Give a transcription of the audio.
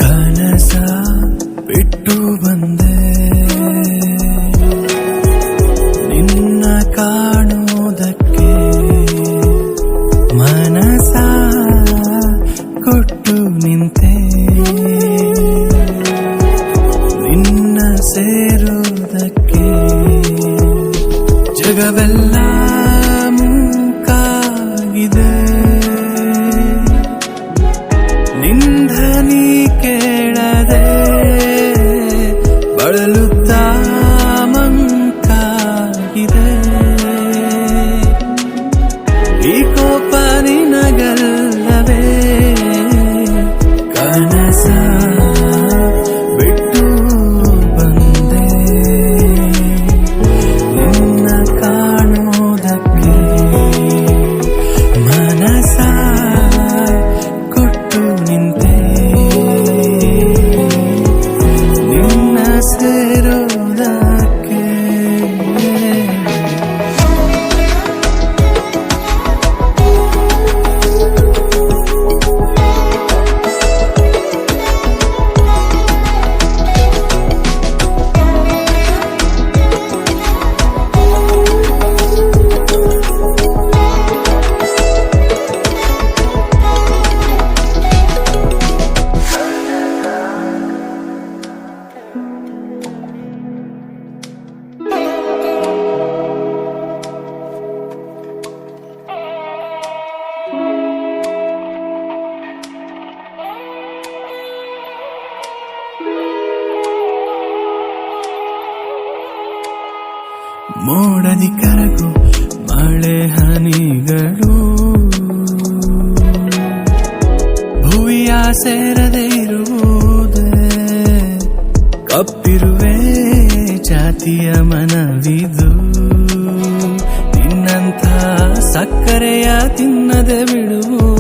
ಕನಸ ಬಿಟ್ಟು ಬಂದೆ ನಿನ್ನ ಕಾಣುವುದಕ್ಕೆ, ಮನಸ ಕೊಟ್ಟು ನಿಂತೆ ನಿನ್ನ ಸೇರುವುದಕ್ಕೆ. ಜಗವೆಲ್ಲ ಮೂಕಾಗಿದೆ, ನಿಂಧನಿ ಕೇಳದೆ ಬಳಲುತ್ತಾ ಮಂಕಾಗಿದೆ. ಈ ಕೋಪ ನಿನಗಲ್ಲವೇ, ಕನಸ ಬಿಟ್ಟು ಬಂದೆ ನಿನ್ನ ಕಾಣುವುದಕ್ಕೆ, ಮನಸ ಕೊಟ್ಟು ನಿಂತೆ ನಿನ್ನ ಸೇರುವುದಕ್ಕೆ. ಮೋಡದಿ ಕರಗು ಮಳೆ ಹನಿಗಳು, ಭುವಿಯ ಸೇರದೆ ಇರುವುದೇ ಕಪ್ಪಿರುವೆ ಜಾತಿಯ ಮನವಿದು. ನಿನ್ನಂಥ ಸಕ್ಕರೆಯ ತಿನ್ನದೆ ಬಿಡುವು